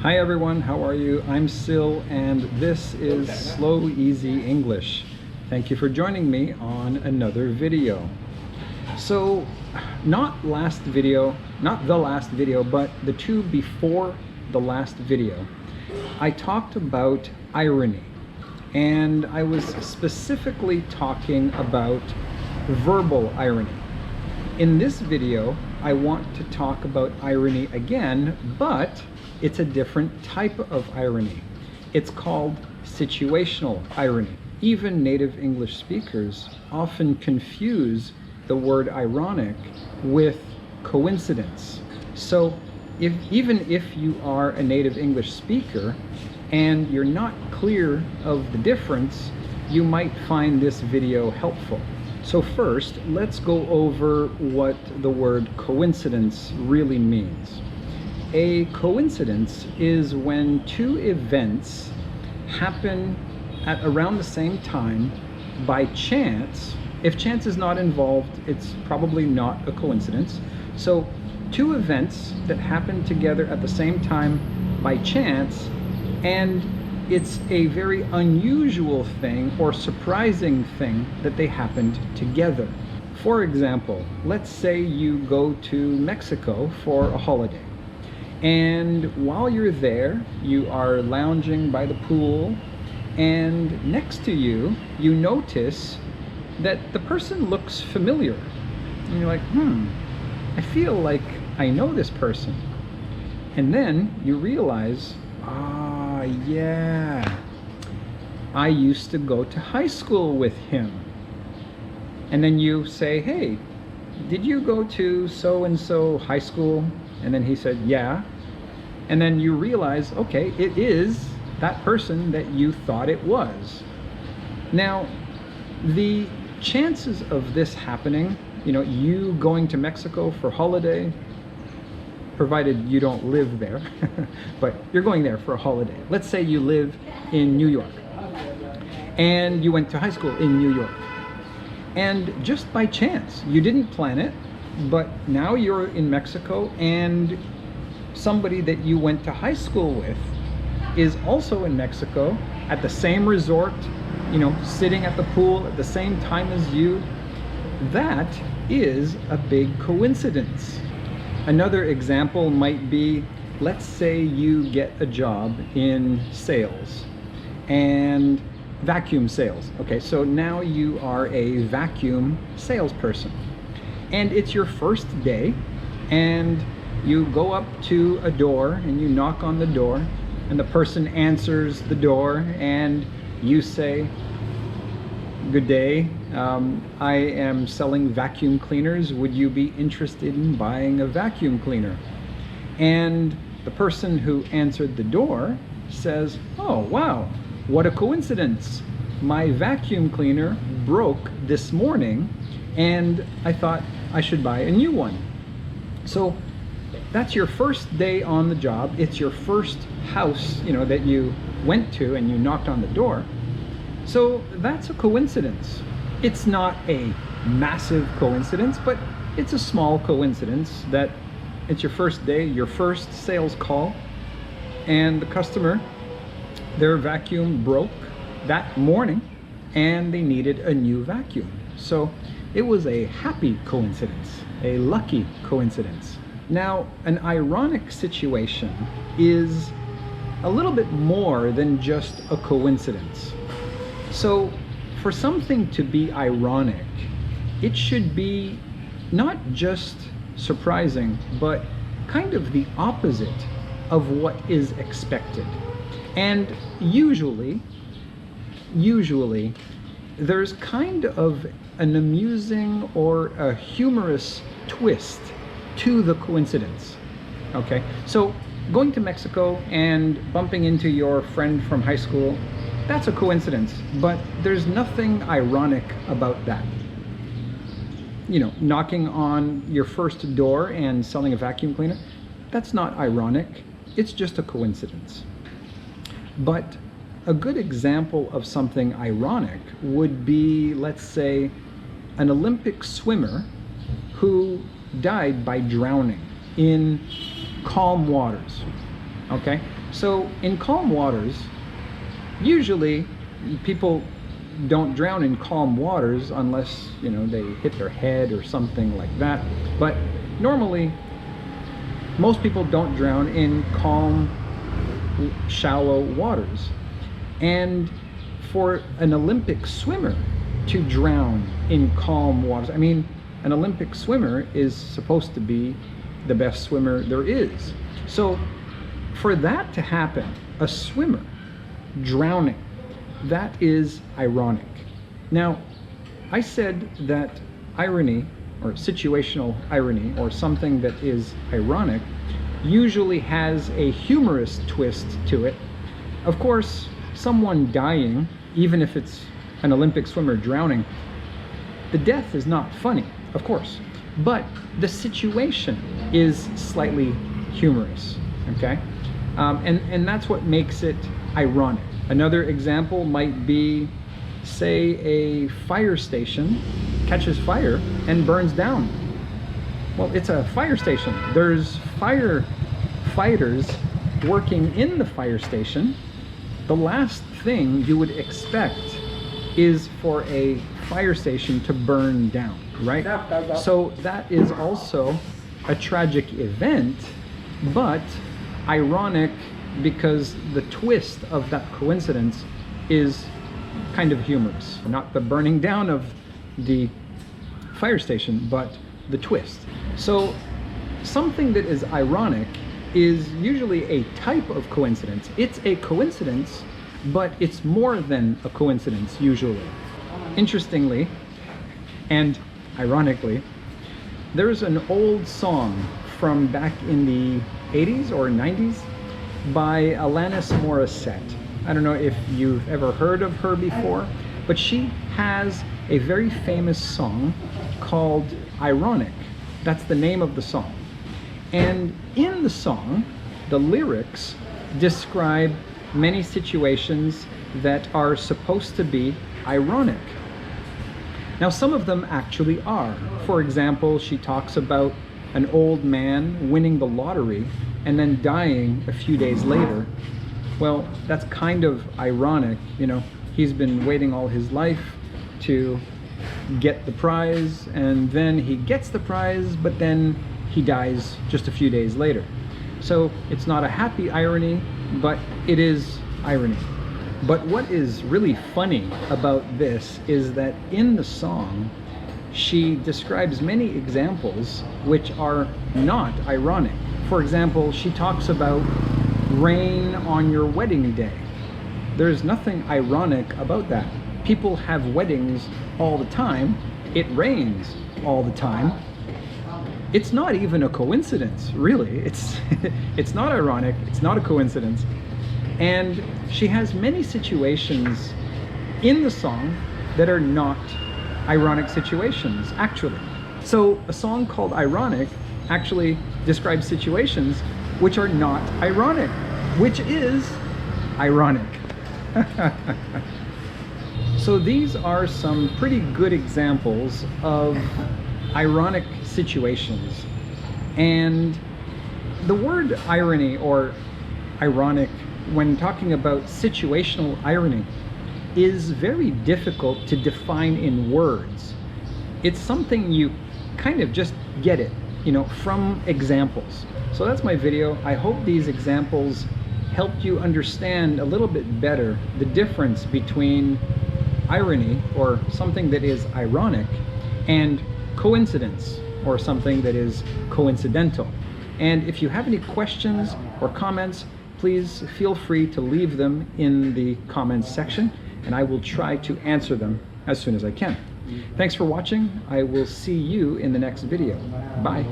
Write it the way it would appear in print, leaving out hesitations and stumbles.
Hi everyone, how are you? I'm Sil and this is Slow Easy English. Thank you for joining me on another video. So, not the last video, but the two before the last video, I talked about irony, and I was specifically talking about verbal irony. In this video, I want to talk about irony again, but it's a different type of irony. It's called situational irony. Even native English speakers often confuse the word ironic with coincidence. So even if you are a native English speaker and you're not clear of the difference, you might find this video helpful. So first, let's go over what the word coincidence really means. A coincidence is when two events happen at around the same time by chance. If chance is not involved, it's probably not a coincidence. So two events that happen together at the same time by chance, and it's a very unusual thing or surprising thing that they happened together. For example, let's say you go to Mexico for a holiday. And while you're there, you are lounging by the pool, and next to you, you notice that the person looks familiar. And you're like, I feel like I know this person. And then you realize, yeah, I used to go to high school with him. And then you say, hey, did you go to so-and-so high school? And then he said, yeah. And then you realize, okay, it is that person that you thought it was. Now, the chances of this happening, you going to Mexico for holiday, provided you don't live there, but you're going there for a holiday. Let's say you live in New York, and you went to high school in New York. And just by chance, you didn't plan it, but now you're in Mexico, and somebody that you went to high school with is also in Mexico at the same resort, sitting at the pool at the same time as you. That is a big coincidence. Another example might be, let's say you get a job in sales and vacuum sales. Okay, so now you are a vacuum salesperson. And it's your first day, and you go up to a door and you knock on the door, and the person answers the door, and you say, good day, I am selling vacuum cleaners. Would you be interested in buying a vacuum cleaner? And the person who answered the door says, oh wow, what a coincidence. My vacuum cleaner broke this morning and I thought I should buy a new one. So that's your first day on the job. It's your first house, that you went to, and you knocked on the door. So that's a coincidence. It's not a massive coincidence, but it's a small coincidence that it's your first day, your first sales call, and the customer, their vacuum broke that morning and they needed a new vacuum. So it was a happy coincidence, a lucky coincidence. Now, an ironic situation is a little bit more than just a coincidence. So for something to be ironic, it should be not just surprising, but kind of the opposite of what is expected. And usually there's kind of an amusing or a humorous twist to the coincidence. Okay, so going to Mexico and bumping into your friend from high school, that's a coincidence, but there's nothing ironic about that. Knocking on your first door and selling a vacuum cleaner, that's not ironic, it's just a coincidence. But a good example of something ironic would be, let's say, an Olympic swimmer who died by drowning in calm waters. Okay, So in calm waters, usually people don't drown in calm waters unless, you know, they hit their head or something like that. But normally, most people don't drown in calm, shallow waters. And for an Olympic swimmer to drown in calm waters, I mean, an Olympic swimmer is supposed to be the best swimmer there is. So for that to happen, a swimmer drowning, that is ironic. Now, I said that irony, or situational irony, or something that is ironic, usually has a humorous twist to it. Of course, someone dying, even if it's an Olympic swimmer drowning, the death is not funny, of course, but the situation is slightly humorous, okay? And that's what makes it ironic. Another example might be, say, a fire station catches fire and burns down. Well, it's a fire station. There's firefighters working in the fire station. The last thing you would expect is for a fire station to burn down, right? So that is also a tragic event, but ironic because the twist of that coincidence is kind of humorous. Not the burning down of the fire station, but the twist. So something that is ironic is usually a type of coincidence. It's a coincidence, but it's more than a coincidence usually. Interestingly, and ironically, there's an old song from back in the 80s or 90s by Alanis Morissette. I don't know if you've ever heard of her before, but she has a very famous song called Ironic. That's the name of the song. And in the song, the lyrics describe many situations that are supposed to be ironic. Now, some of them actually are. For example, she talks about an old man winning the lottery and then dying a few days later. Well, that's kind of ironic. You know, he's been waiting all his life to get the prize, and then he gets the prize, but then he dies just a few days later. So it's not a happy irony, but it is irony. But what is really funny about this is that in the song, she describes many examples which are not ironic. For example, she talks about rain on your wedding day. There's nothing ironic about that. People have weddings all the time. It rains all the time. It's not even a coincidence, really. It's not ironic. It's not a coincidence. And she has many situations in the song that are not ironic situations, actually. So a song called Ironic actually describes situations which are not ironic, which is ironic. So these are some pretty good examples of ironic situations. And the word irony or ironic, when talking about situational irony, is very difficult to define in words. It's something you kind of just get it, you know, from examples. So that's my video. I hope these examples helped you understand a little bit better the difference between irony, or something that is ironic, and coincidence, or something that is coincidental. And if you have any questions or comments, please feel free to leave them in the comments section, and I will try to answer them as soon as I can. Thanks for watching. I will see you in the next video. Bye.